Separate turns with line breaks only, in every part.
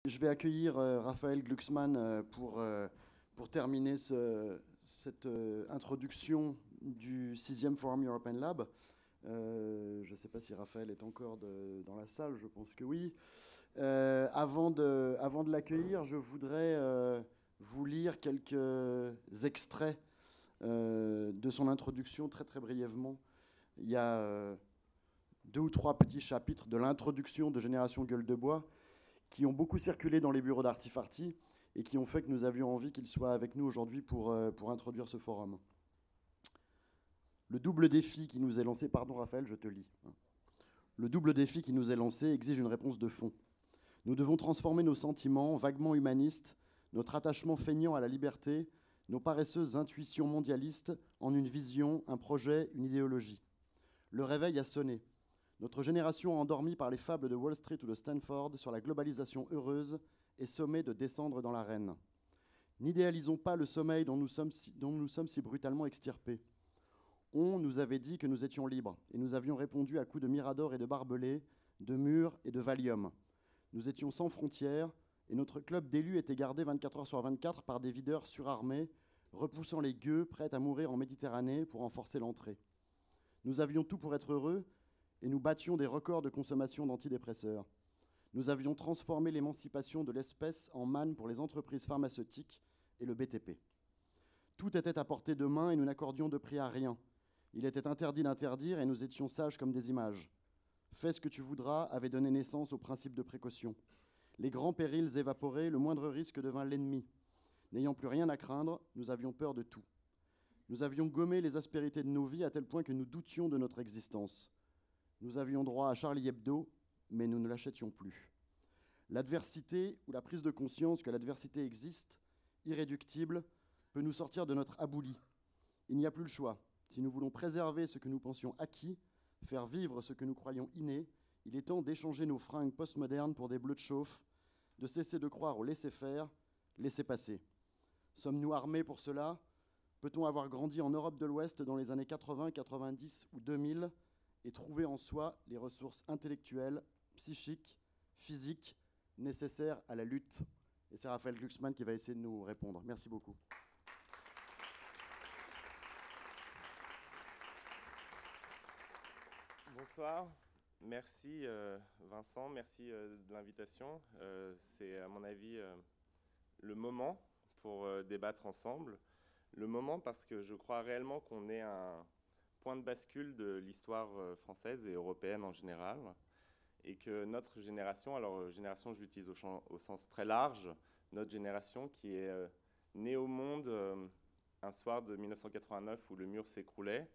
Je vais accueillir Raphaël Glucksmann pour terminer cette introduction du 6e Forum European Lab. Je ne sais pas si Raphaël est encore dans la salle, je pense que oui. Avant de l'accueillir, je voudrais vous lire quelques extraits de son introduction très très brièvement. Il y a 2 ou 3 petits chapitres de l'introduction de Génération Gueule de Bois qui ont beaucoup circulé dans les bureaux d'Artifarty et qui ont fait que nous avions envie qu'il soit avec nous aujourd'hui pour introduire ce forum. Le double défi qui nous est lancé, pardon Raphaël, je te lis. Le double défi qui nous est lancé exige une réponse de fond. Nous devons transformer nos sentiments vaguement humanistes, notre attachement feignant à la liberté, nos paresseuses intuitions mondialistes en une vision, un projet, une idéologie. Le réveil a sonné. Notre génération, endormie par les fables de Wall Street ou de Stanford sur la globalisation heureuse, est sommée de descendre dans l'arène. N'idéalisons pas le sommeil dont nous sommes si brutalement extirpés. On nous avait dit que nous étions libres, et nous avions répondu à coups de mirador et de barbelés, de murs et de Valium. Nous étions sans frontières, et notre club d'élus était gardé 24 heures sur 24 par des videurs surarmés, repoussant les gueux prêts à mourir en Méditerranée pour en forcer l'entrée. Nous avions tout pour être heureux, et nous battions des records de consommation d'antidépresseurs. Nous avions transformé l'émancipation de l'espèce en manne pour les entreprises pharmaceutiques et le BTP. Tout était à portée de main et nous n'accordions de prix à rien. Il était interdit d'interdire et nous étions sages comme des images. Fais ce que tu voudras avait donné naissance au principe de précaution. Les grands périls évaporés, le moindre risque devint l'ennemi. N'ayant plus rien à craindre, nous avions peur de tout. Nous avions gommé les aspérités de nos vies à tel point que nous doutions de notre existence. Nous avions droit à Charlie Hebdo, mais nous ne l'achètions plus. L'adversité ou la prise de conscience que l'adversité existe, irréductible, peut nous sortir de notre abouli. Il n'y a plus le choix. Si nous voulons préserver ce que nous pensions acquis, faire vivre ce que nous croyons inné, il est temps d'échanger nos fringues postmodernes pour des bleus de chauffe, de cesser de croire au laisser-faire, laisser-passer. Sommes-nous armés pour cela ? Peut-on avoir grandi en Europe de l'Ouest dans les années 80, 90 ou 2000 et trouver en soi les ressources intellectuelles, psychiques, physiques nécessaires à la lutte? Et c'est Raphaël Glucksmann qui va essayer de nous répondre. Merci beaucoup.
Bonsoir, merci Vincent, merci de l'invitation. C'est à mon avis le moment pour débattre ensemble. Le moment parce que je crois réellement qu'on est à un point de bascule de l'histoire française et européenne en général, et que notre génération, alors génération je l'utilise au sens très large, notre génération qui est née au monde un soir de 1989 où le mur s'écroulait,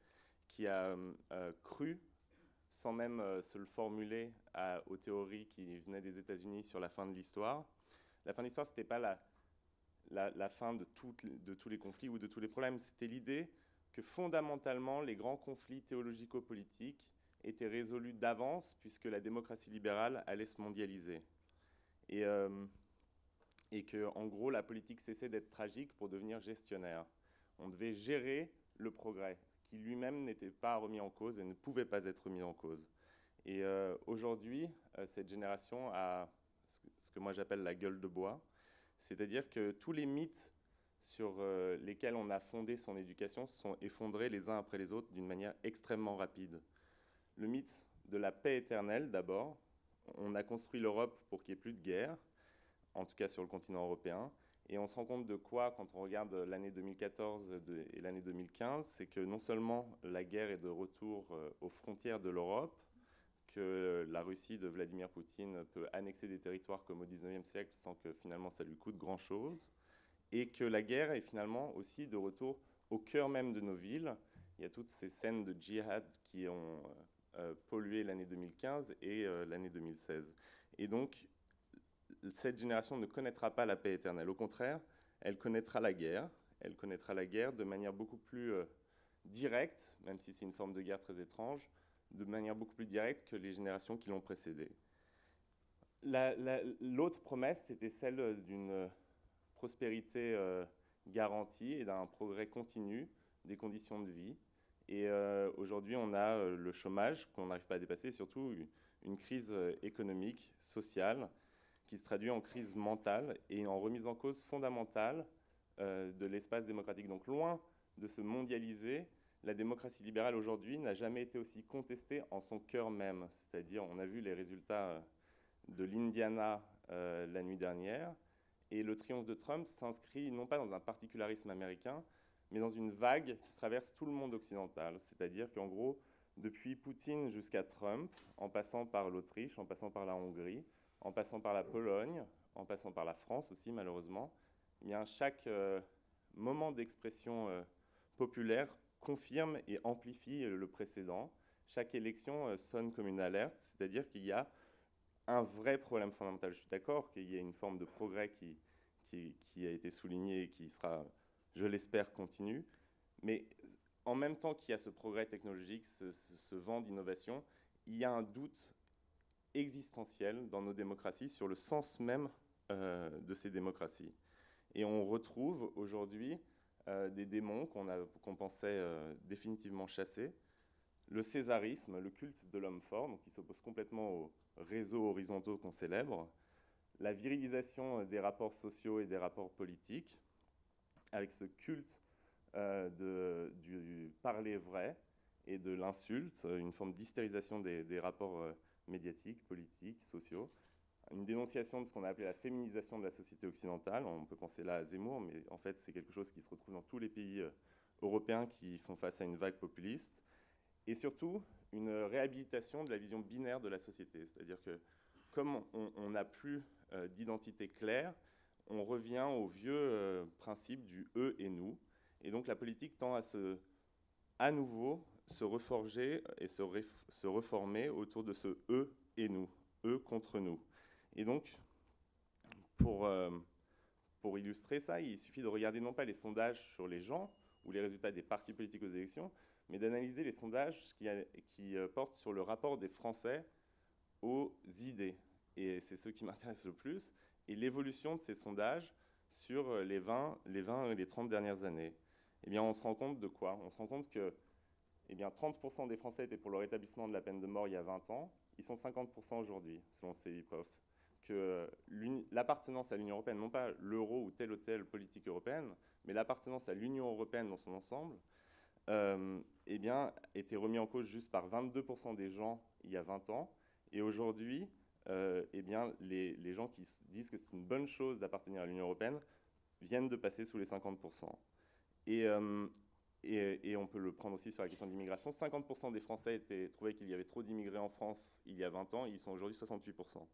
qui a cru, sans même se le formuler, aux théories qui venaient des États-Unis sur la fin de l'histoire. La fin de l'histoire, ce n'était pas la fin de tous les conflits ou de tous les problèmes, c'était l'idée que fondamentalement, les grands conflits théologico-politiques étaient résolus d'avance, puisque la démocratie libérale allait se mondialiser. Et que, en gros, la politique cessait d'être tragique pour devenir gestionnaire. On devait gérer le progrès, qui lui-même n'était pas remis en cause et ne pouvait pas être remis en cause. Et aujourd'hui, cette génération a ce que moi j'appelle la gueule de bois, c'est-à-dire que tous les mythes sur lesquels on a fondé son éducation se sont effondrés les uns après les autres d'une manière extrêmement rapide. Le mythe de la paix éternelle, d'abord. On a construit l'Europe pour qu'il n'y ait plus de guerre, en tout cas sur le continent européen. Et on se rend compte de quoi quand on regarde l'année 2014 et l'année 2015, c'est que non seulement la guerre est de retour aux frontières de l'Europe, que la Russie de Vladimir Poutine peut annexer des territoires comme au XIXe siècle sans que finalement ça lui coûte grand-chose, et que la guerre est finalement aussi de retour au cœur même de nos villes. Il y a toutes ces scènes de djihad qui ont pollué l'année 2015 et l'année 2016. Et donc, cette génération ne connaîtra pas la paix éternelle. Au contraire, elle connaîtra la guerre. Elle connaîtra la guerre de manière beaucoup plus directe, même si c'est une forme de guerre très étrange, de manière beaucoup plus directe que les générations qui l'ont précédée. L'autre promesse, c'était celle d'une prospérité garantie et d'un progrès continu des conditions de vie. Et aujourd'hui, on a le chômage qu'on n'arrive pas à dépasser, et surtout une crise économique, sociale, qui se traduit en crise mentale et en remise en cause fondamentale de l'espace démocratique. Donc loin de se mondialiser, la démocratie libérale aujourd'hui n'a jamais été aussi contestée en son cœur même. C'est-à-dire, on a vu les résultats de l'Indiana la nuit dernière, et le triomphe de Trump s'inscrit non pas dans un particularisme américain, mais dans une vague qui traverse tout le monde occidental. C'est-à-dire qu'en gros, depuis Poutine jusqu'à Trump, en passant par l'Autriche, en passant par la Hongrie, en passant par la Pologne, en passant par la France aussi malheureusement, eh bien, chaque moment d'expression populaire confirme et amplifie le précédent. Chaque élection sonne comme une alerte, c'est-à-dire qu'il y a un vrai problème fondamental. Je suis d'accord qu'il y a une forme de progrès qui a été soulignée et qui sera, je l'espère, continue, mais en même temps qu'il y a ce progrès technologique, ce vent d'innovation, il y a un doute existentiel dans nos démocraties sur le sens même de ces démocraties. Et on retrouve aujourd'hui des démons qu'on pensait définitivement chassés. Le césarisme, le culte de l'homme fort, donc qui s'oppose complètement aux réseaux horizontaux qu'on célèbre. La virilisation des rapports sociaux et des rapports politiques, avec ce culte du parler vrai et de l'insulte, une forme d'hystérisation des rapports médiatiques, politiques, sociaux, une dénonciation de ce qu'on a appelé la féminisation de la société occidentale. On peut penser là à Zemmour, mais en fait c'est quelque chose qui se retrouve dans tous les pays européens qui font face à une vague populiste. Et surtout, une réhabilitation de la vision binaire de la société. C'est-à-dire que comme on n'a plus d'identité claire, on revient au vieux principe du « eux » et « nous ». Et donc la politique tend à nouveau se reforger et se reformer autour de ce « eux » et « nous »,« eux » contre nous. Et donc, pour illustrer ça, il suffit de regarder non pas les sondages sur les gens ou les résultats des partis politiques aux élections, mais d'analyser les sondages qui portent sur le rapport des Français aux idées. Et c'est ce qui m'intéresse le plus, et l'évolution de ces sondages sur les 20 et les 30 dernières années. Eh bien, on se rend compte de quoi? On se rend compte que 30% des Français étaient pour le rétablissement de la peine de mort il y a 20 ans, ils sont 50% aujourd'hui, selon CEPOF. Que l'appartenance à l'Union européenne, non pas l'euro ou telle politique européenne, mais l'appartenance à l'Union européenne dans son ensemble, était remis en cause juste par 22% des gens il y a 20 ans. Et aujourd'hui, les gens qui disent que c'est une bonne chose d'appartenir à l'Union européenne viennent de passer sous les 50%. Et on peut le prendre aussi sur la question de l'immigration. 50% des Français trouvaient qu'il y avait trop d'immigrés en France il y a 20 ans, ils sont aujourd'hui 68%.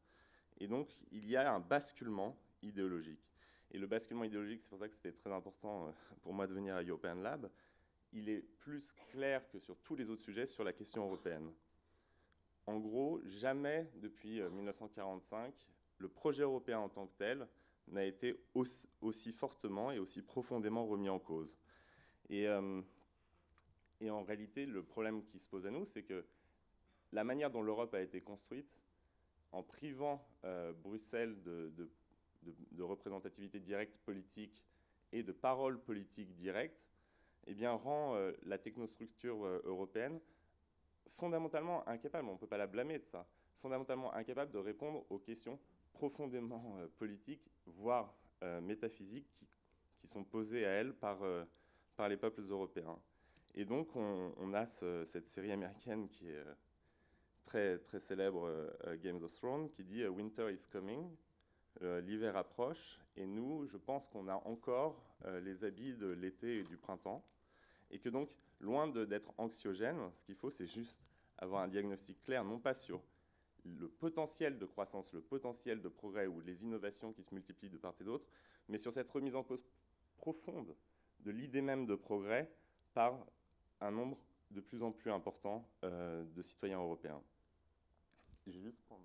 Et donc, il y a un basculement idéologique. Et le basculement idéologique, c'est pour ça que c'était très important pour moi de venir à European Lab, il est plus clair que sur tous les autres sujets sur la question européenne. En gros, jamais depuis 1945, le projet européen en tant que tel n'a été aussi fortement et aussi profondément remis en cause. Et en réalité, le problème qui se pose à nous, c'est que la manière dont l'Europe a été construite, en privant Bruxelles de représentativité directe politique et de parole politique directe, eh bien, rend la technostructure européenne fondamentalement incapable, on ne peut pas la blâmer de ça, fondamentalement incapable de répondre aux questions profondément politiques, voire métaphysiques, qui sont posées à elle par les peuples européens. Et donc, on a cette série américaine qui est très, très célèbre, Game of Thrones, qui dit « Winter is coming », l'hiver approche, et nous, je pense qu'on a encore les habits de l'été et du printemps, et que donc, loin d'être anxiogène, ce qu'il faut, c'est juste avoir un diagnostic clair, non pas sur le potentiel de croissance, le potentiel de progrès ou les innovations qui se multiplient de part et d'autre, mais sur cette remise en cause profonde de l'idée même de progrès par un nombre de plus en plus important de citoyens européens. Je vais juste prendre...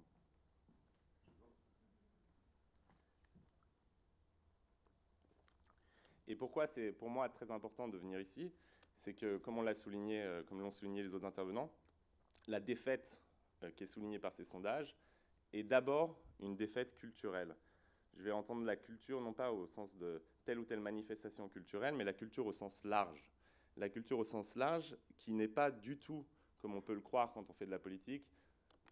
Et pourquoi c'est pour moi très important de venir ici, c'est que, comme l'ont souligné les autres intervenants, la défaite qui est soulignée par ces sondages est d'abord une défaite culturelle. Je vais entendre la culture non pas au sens de telle ou telle manifestation culturelle, mais la culture au sens large. La culture au sens large qui n'est pas du tout, comme on peut le croire quand on fait de la politique,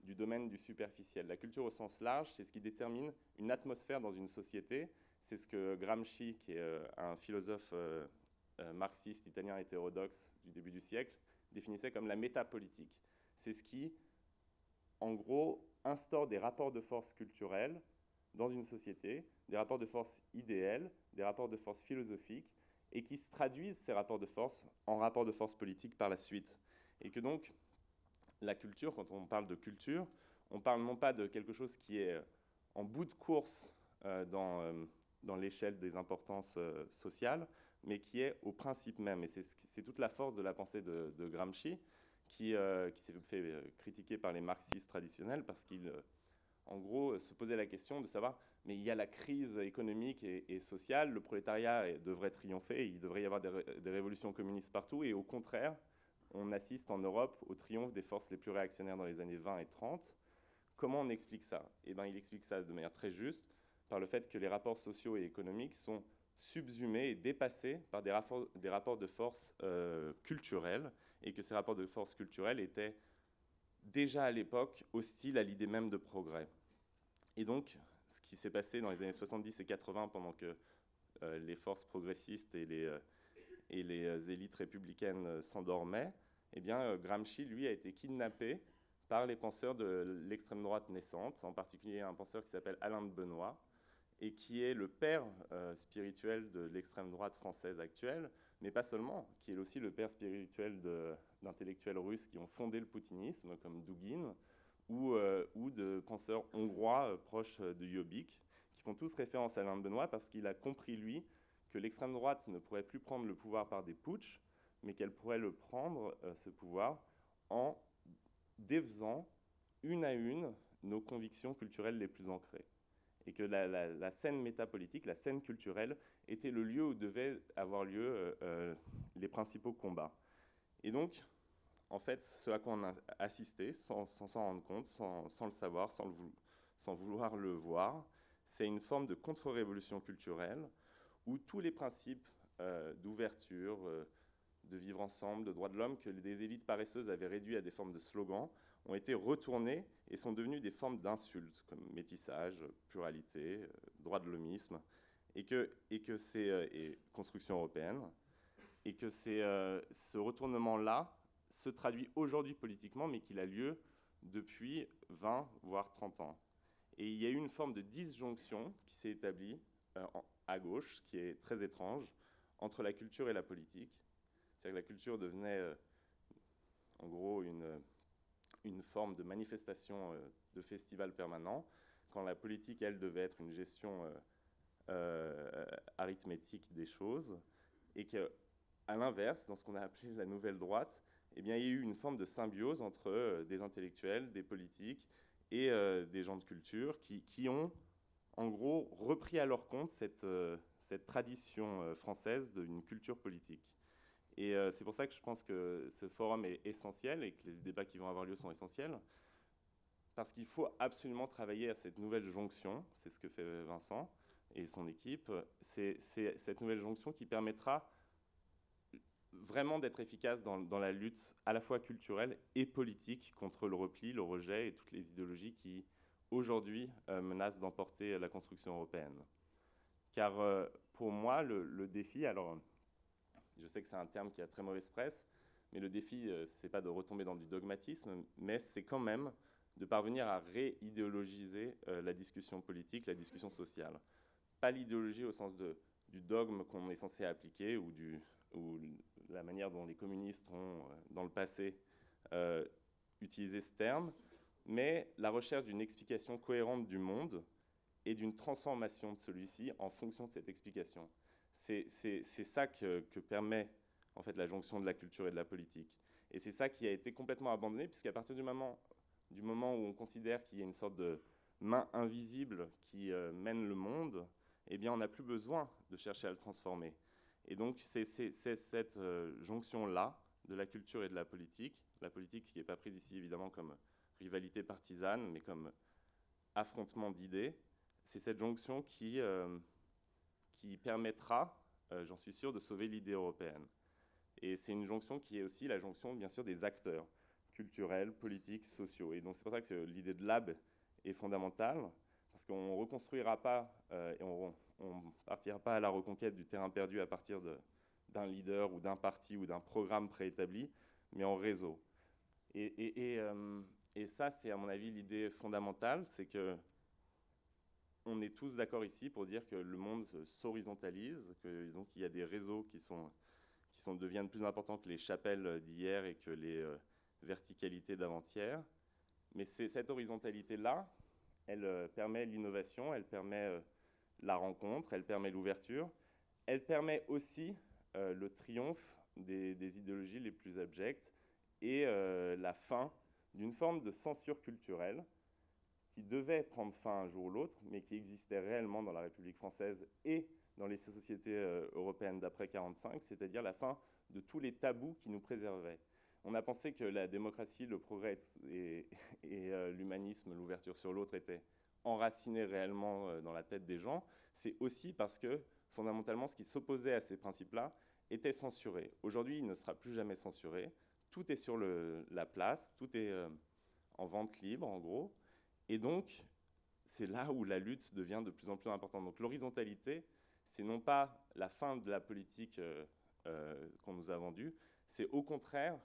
du domaine du superficiel. La culture au sens large, c'est ce qui détermine une atmosphère dans une société. C'est ce que Gramsci, qui est un philosophe marxiste italien hétérodoxe du début du siècle, définissait comme la métapolitique. C'est ce qui, en gros, instaure des rapports de force culturels dans une société, des rapports de force idéels, des rapports de force philosophiques, et qui se traduisent, ces rapports de force, en rapports de force politiques par la suite. Et que donc, la culture, quand on parle de culture, on parle non pas de quelque chose qui est en bout de course dans l'échelle des importances sociales, mais qui est au principe même. Et c'est toute la force de la pensée de Gramsci, qui s'est fait critiquer par les marxistes traditionnels, parce qu'il, en gros, se posait la question de savoir, mais il y a la crise économique et sociale, le prolétariat devrait triompher, il devrait y avoir des révolutions communistes partout, et au contraire, on assiste en Europe au triomphe des forces les plus réactionnaires dans les années 20 et 30. Comment on explique ça? Eh bien, il explique ça de manière très juste, par le fait que les rapports sociaux et économiques sont subsumés et dépassés par des rapports de force culturels, et que ces rapports de force culturels étaient déjà à l'époque hostiles à l'idée même de progrès. Et donc, ce qui s'est passé dans les années 70 et 80, pendant que les forces progressistes et les élites républicaines s'endormaient, eh bien, Gramsci, lui, a été kidnappé par les penseurs de l'extrême droite naissante, en particulier un penseur qui s'appelle Alain de Benoît, et qui est le père spirituel de l'extrême droite française actuelle, mais pas seulement, qui est aussi le père spirituel d'intellectuels russes qui ont fondé le poutinisme, comme Douguine, ou de penseurs hongrois proches de Jobbik, qui font tous référence à Alain de Benoît parce qu'il a compris, lui, que l'extrême droite ne pourrait plus prendre le pouvoir par des putschs, mais qu'elle pourrait le prendre, ce pouvoir, en défaisant une à une nos convictions culturelles les plus ancrées. Et que la scène métapolitique, la scène culturelle, était le lieu où devaient avoir lieu les principaux combats. Et donc, en fait, ce à quoi on a assisté, sans s'en rendre compte, sans le savoir, sans vouloir le voir, c'est une forme de contre-révolution culturelle où tous les principes d'ouverture, de vivre ensemble, de droits de l'homme, que des élites paresseuses avaient réduits à des formes de slogans, ont été retournés et sont devenus des formes d'insultes, comme métissage, pluralité, droit de l'hommisme, et construction européenne, et que ce retournement-là se traduit aujourd'hui politiquement, mais qu'il a lieu depuis 20, voire 30 ans. Et il y a eu une forme de disjonction qui s'est établie à gauche, qui est très étrange, entre la culture et la politique. C'est-à-dire que la culture devenait, en gros, une forme de manifestation de festival permanent, quand la politique, elle, devait être une gestion arithmétique des choses, et qu'à l'inverse, dans ce qu'on a appelé la nouvelle droite, eh bien, il y a eu une forme de symbiose entre des intellectuels, des politiques et des gens de culture qui ont, en gros, repris à leur compte cette tradition française d'une culture politique. Et c'est pour ça que je pense que ce forum est essentiel et que les débats qui vont avoir lieu sont essentiels, parce qu'il faut absolument travailler à cette nouvelle jonction, c'est ce que fait Vincent et son équipe, c'est cette nouvelle jonction qui permettra vraiment d'être efficace dans la lutte à la fois culturelle et politique contre le repli, le rejet et toutes les idéologies qui, aujourd'hui, menacent d'emporter la construction européenne. Car pour moi, le défi, alors je sais que c'est un terme qui a très mauvaise presse, mais le défi, c'est pas de retomber dans du dogmatisme, mais c'est quand même de parvenir à réidéologiser la discussion politique, la discussion sociale. Pas l'idéologie au sens du dogme qu'on est censé appliquer ou la manière dont les communistes ont, dans le passé, utilisé ce terme, mais la recherche d'une explication cohérente du monde et d'une transformation de celui-ci en fonction de cette explication. C'est ça que permet en fait la jonction de la culture et de la politique. Et c'est ça qui a été complètement abandonné, puisqu'à partir du moment où on considère qu'il y a une sorte de main invisible qui mène le monde, eh bien on n'a plus besoin de chercher à le transformer. Et donc c'est cette jonction-là de la culture et de la politique qui n'est pas prise ici évidemment comme rivalité partisane, mais comme affrontement d'idées, c'est cette jonction qui permettra, j'en suis sûr, de sauver l'idée européenne. Et c'est une jonction qui est aussi la jonction, bien sûr, des acteurs. culturels, politiques, sociaux. Et donc c'est pour ça que l'idée de lab est fondamentale, parce qu'on ne reconstruira pas et on ne partira pas à la reconquête du terrain perdu à partir d'un leader ou d'un parti ou d'un programme préétabli, mais en réseau. Et ça, c'est à mon avis l'idée fondamentale, c'est que on est tous d'accord ici pour dire que le monde s'horizontalise, que donc il y a des réseaux qui deviennent plus importants que les chapelles d'hier et que les verticalités d'avant-hier. Mais cette horizontalité-là, elle permet l'innovation, elle permet la rencontre, elle permet l'ouverture, elle permet aussi le triomphe des idéologies les plus abjectes et la fin d'une forme de censure culturelle qui devait prendre fin un jour ou l'autre, mais qui existait réellement dans la République française et dans les sociétés européennes d'après 1945, c'est-à-dire la fin de tous les tabous qui nous préservaient. On a pensé que la démocratie, le progrès et l'humanisme, l'ouverture sur l'autre étaient enracinés réellement dans la tête des gens. C'est aussi parce que, fondamentalement, ce qui s'opposait à ces principes-là était censuré. Aujourd'hui, il ne sera plus jamais censuré. Tout est sur la place, tout est en vente libre, en gros. Et donc, c'est là où la lutte devient de plus en plus importante. Donc l'horizontalité, c'est non pas la fin de la politique qu'on nous a vendue, c'est au contraire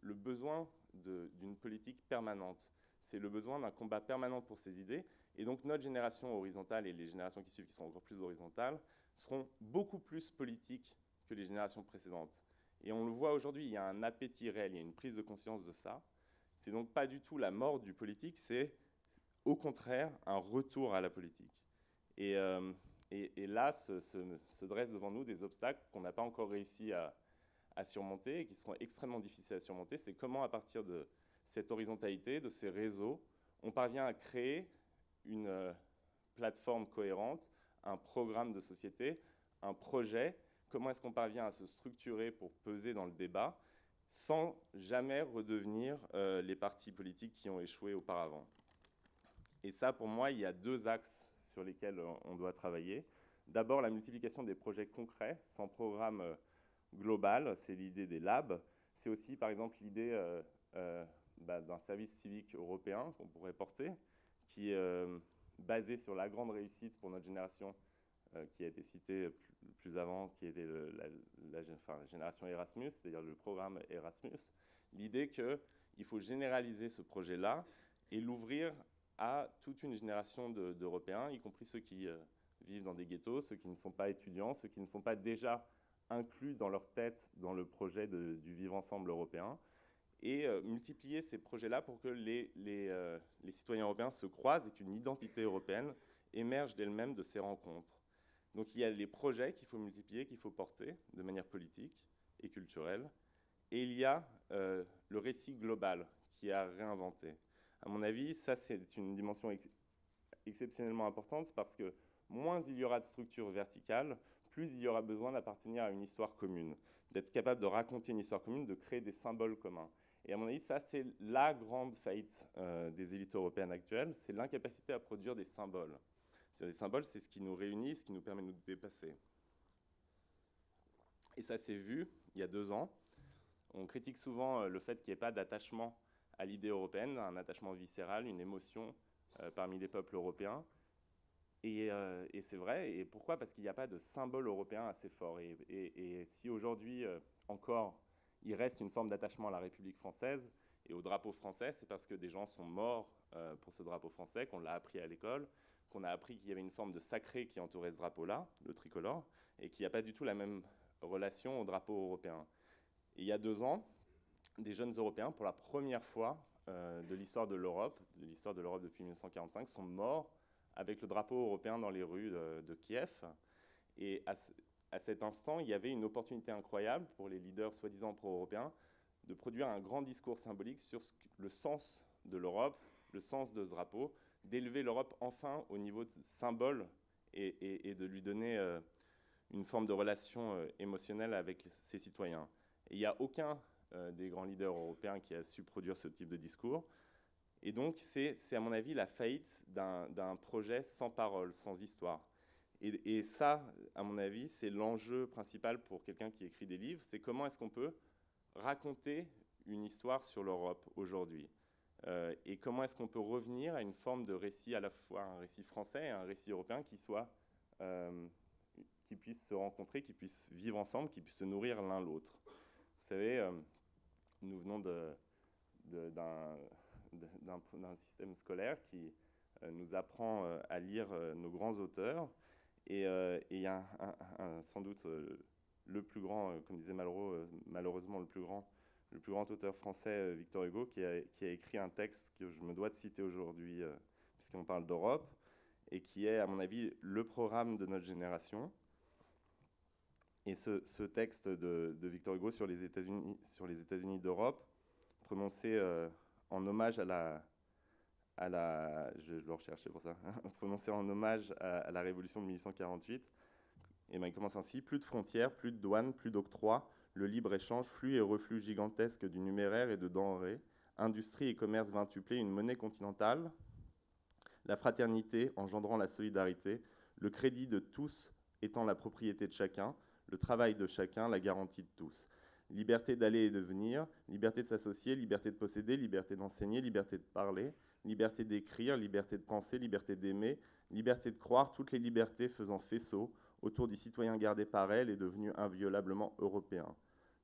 le besoin d'une politique permanente. C'est le besoin d'un combat permanent pour ces idées. Et donc notre génération horizontale et les générations qui suivent, qui sont encore plus horizontales, seront beaucoup plus politiques que les générations précédentes. Et on le voit aujourd'hui, il y a un appétit réel, il y a une prise de conscience de ça. C'est donc pas du tout la mort du politique, c'est au contraire un retour à la politique. Et là, se dressent devant nous des obstacles qu'on n'a pas encore réussi à surmonter et qui seront extrêmement difficiles à surmonter. C'est comment, à partir de cette horizontalité, de ces réseaux, on parvient à créer une plateforme cohérente, un programme de société, un projet. Comment est-ce qu'on parvient à se structurer pour peser dans le débat sans jamais redevenir les partis politiques qui ont échoué auparavant. Et ça, pour moi, il y a deux axes sur lesquels on doit travailler. D'abord, la multiplication des projets concrets, sans programme global, c'est l'idée des labs. C'est aussi, par exemple, l'idée d'un service civique européen qu'on pourrait porter, qui est basé sur la grande réussite pour notre génération, qui a été citée plus avant, qui était la génération Erasmus, c'est-à-dire le programme Erasmus. L'idée qu'il faut généraliser ce projet-là et l'ouvrir à toute une génération d'Européens, y compris ceux qui vivent dans des ghettos, ceux qui ne sont pas étudiants, ceux qui ne sont pas déjà inclus dans leur tête dans le projet du vivre ensemble européen, et multiplier ces projets-là pour que les citoyens européens se croisent et qu'une identité européenne émerge d'elle-même de ces rencontres. Donc il y a les projets qu'il faut multiplier, qu'il faut porter de manière politique et culturelle, et il y a le récit global qui est à réinventer. À mon avis, ça c'est une dimension exceptionnellement importante parce que moins il y aura de structures verticales, plus il y aura besoin d'appartenir à une histoire commune, d'être capable de raconter une histoire commune, de créer des symboles communs. Et à mon avis, ça c'est la grande faillite des élites européennes actuelles, c'est l'incapacité à produire des symboles. Les symboles, c'est ce qui nous réunit, ce qui nous permet de nous dépasser. Et ça s'est vu il y a 2 ans. On critique souvent le fait qu'il n'y ait pas d'attachement à l'idée européenne, un attachement viscéral, une émotion parmi les peuples européens. Et c'est vrai. Et pourquoi ? Parce qu'il n'y a pas de symbole européen assez fort. Et si aujourd'hui encore, il reste une forme d'attachement à la République française et au drapeau français, c'est parce que des gens sont morts pour ce drapeau français, qu'on l'a appris à l'école, qu'on a appris qu'il y avait une forme de sacré qui entourait ce drapeau-là, le tricolore, et qu'il n'y a pas du tout la même relation au drapeau européen. Et il y a 2 ans, des jeunes Européens, pour la première fois de l'histoire de l'Europe depuis 1945, sont morts avec le drapeau européen dans les rues de Kiev. Et à cet instant, il y avait une opportunité incroyable pour les leaders soi-disant pro-européens de produire un grand discours symbolique sur le sens de l'Europe, le sens de ce drapeau, d'élever l'Europe enfin au niveau de symbole et de lui donner une forme de relation émotionnelle avec ses citoyens. Et il n'y a aucun des grands leaders européens qui a su produire ce type de discours. Et donc, c'est à mon avis la faillite d'un projet sans parole, sans histoire. Et ça, à mon avis, c'est l'enjeu principal pour quelqu'un qui écrit des livres, c'est comment est-ce qu'on peut raconter une histoire sur l'Europe aujourd'hui. Et comment est-ce qu'on peut revenir à une forme de récit, à la fois un récit français et un récit européen qui puissent se rencontrer, qui puissent vivre ensemble, qui puissent se nourrir l'un l'autre. Vous savez, nous venons d'un système scolaire qui nous apprend à lire nos grands auteurs, et il y a sans doute le plus grand, comme disait Malraux, malheureusement le plus grand auteur français, Victor Hugo, qui a écrit un texte que je me dois de citer aujourd'hui, puisqu'on parle d'Europe, et qui est, à mon avis, le programme de notre génération. Et ce texte de Victor Hugo sur les États-Unis d'Europe, prononcé en hommage je le recherchais pour ça, prononcé en hommage à la Révolution de 1848, et ben, il commence ainsi: plus de frontières, plus de douanes, plus d'octroi, le libre-échange, flux et reflux gigantesques du numéraire et de denrées, industrie et commerce vintuplés, une monnaie continentale, la fraternité engendrant la solidarité, le crédit de tous étant la propriété de chacun, le travail de chacun, la garantie de tous. Liberté d'aller et de venir, liberté de s'associer, liberté de posséder, liberté d'enseigner, liberté de parler, liberté d'écrire, liberté de penser, liberté d'aimer, liberté de croire, toutes les libertés faisant faisceau autour du citoyen gardé par elle et devenu inviolablement européen.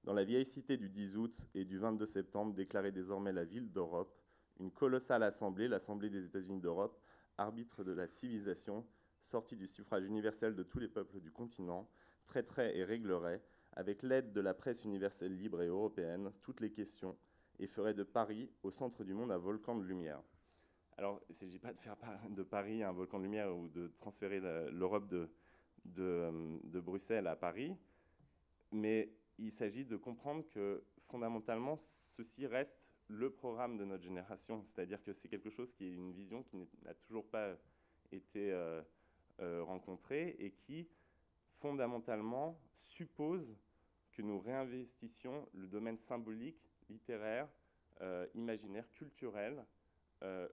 Dans la vieille cité du 10 août et du 22 septembre, déclarée désormais la ville d'Europe, une colossale assemblée, l'Assemblée des États-Unis d'Europe, arbitre de la civilisation, sortie du suffrage universel de tous les peuples du continent, traiterait et réglerait, avec l'aide de la presse universelle libre et européenne, toutes les questions, et ferait de Paris, au centre du monde, un volcan de lumière. Alors, il ne s'agit pas de faire de Paris un volcan de lumière ou de transférer l'Europe de Bruxelles à Paris, mais il s'agit de comprendre que, fondamentalement, ceci reste le programme de notre génération, c'est-à-dire que c'est quelque chose qui est une vision qui n'a toujours pas été rencontrée et qui, fondamentalement, suppose que nous réinvestissions le domaine symbolique, littéraire, imaginaire, culturel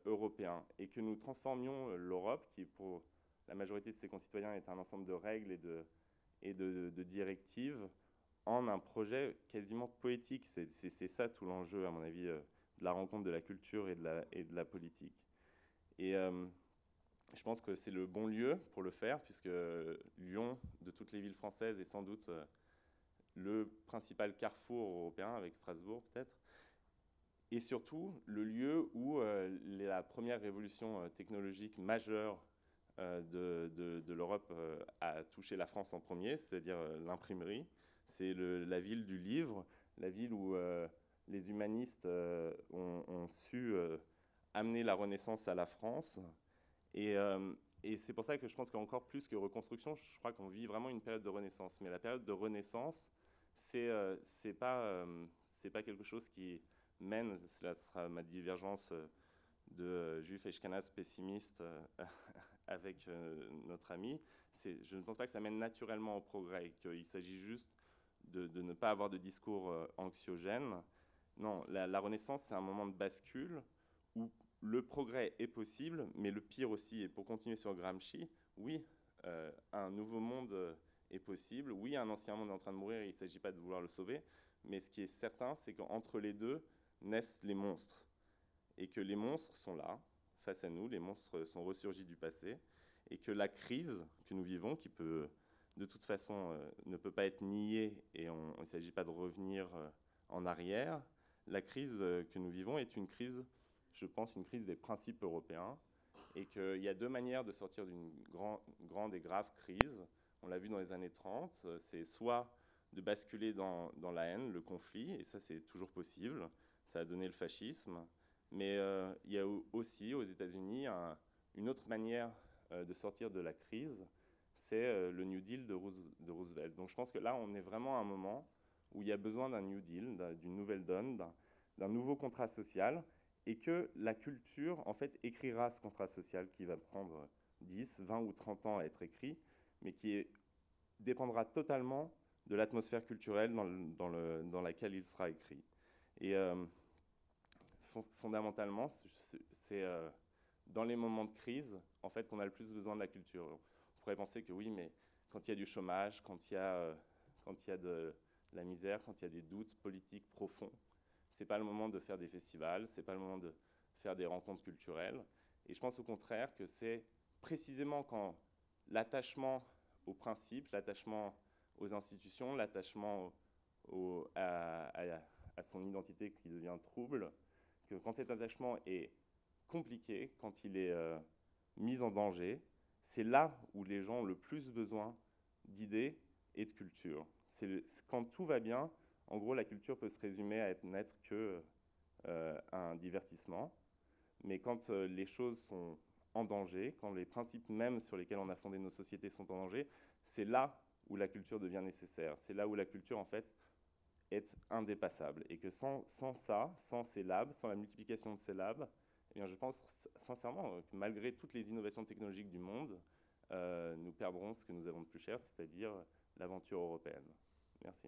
européen, et que nous transformions l'Europe, qui pour la majorité de ses concitoyens est un ensemble de règles et de directives, en un projet quasiment poétique. C'est ça tout l'enjeu, à mon avis, de la rencontre de la culture et de la politique. Et je pense que c'est le bon lieu pour le faire, puisque Lyon, de toutes les villes françaises, est sans doute le principal carrefour européen, avec Strasbourg peut-être, et surtout le lieu où la première révolution technologique majeure de l'Europe a touché la France en premier, c'est-à-dire l'imprimerie. C'est la ville du livre, la ville où les humanistes ont su amener la Renaissance à la France. Et c'est pour ça que je pense qu'encore plus que reconstruction, je crois qu'on vit vraiment une période de Renaissance. Mais la période de Renaissance, c'est pas quelque chose qui mène, cela sera ma divergence de juif ashkénaze pessimiste avec notre ami, je ne pense pas que ça mène naturellement au progrès, qu'il s'agit juste de ne pas avoir de discours anxiogène. Non, la Renaissance, c'est un moment de bascule où le progrès est possible, mais le pire aussi. Et pour continuer sur Gramsci, oui, un nouveau monde est possible. Oui, un ancien monde est en train de mourir et il ne s'agit pas de vouloir le sauver. Mais ce qui est certain, c'est qu'entre les deux naissent les monstres. Et que les monstres sont là, face à nous. Les monstres sont ressurgis du passé. Et que la crise que nous vivons, qui peut, de toute façon, ne peut pas être niée, et il ne s'agit pas de revenir en arrière, la crise que nous vivons est une crise, je pense, une crise des principes européens, et qu'il y a deux manières de sortir d'une grande et grave crise. On l'a vu dans les années 30, c'est soit de basculer dans la haine, le conflit, et ça c'est toujours possible, ça a donné le fascisme, mais il y a aussi aux États-Unis une autre manière de sortir de la crise, c'est le New Deal de Roosevelt. Donc je pense que là on est vraiment à un moment où il y a besoin d'un New Deal, d'une nouvelle donne, d'un nouveau contrat social, et que la culture, en fait, écrira ce contrat social qui va prendre 10, 20 ou 30 ans à être écrit, mais qui dépendra totalement de l'atmosphère culturelle dans laquelle il sera écrit. Et fondamentalement, c'est dans les moments de crise, en fait, qu'on a le plus besoin de la culture. On pourrait penser que oui, mais quand il y a du chômage, quand il y a de la misère, quand il y a des doutes politiques profonds, c'est pas le moment de faire des festivals, c'est pas le moment de faire des rencontres culturelles. Et je pense au contraire que c'est précisément quand l'attachement aux principes, l'attachement aux institutions, l'attachement à son identité qui devient trouble, que quand cet attachement est compliqué, quand il est mis en danger, c'est là où les gens ont le plus besoin d'idées et de culture. Quand tout va bien, en gros, la culture peut se résumer à n'être que un divertissement. Mais quand les choses sont en danger, quand les principes mêmes sur lesquels on a fondé nos sociétés sont en danger, c'est là où la culture devient nécessaire. C'est là où la culture, en fait, est indépassable. Et que sans ça, sans ces labs, sans la multiplication de ces labs, eh bien, je pense sincèrement que malgré toutes les innovations technologiques du monde, nous perdrons ce que nous avons de plus cher, c'est-à-dire l'aventure européenne. Merci.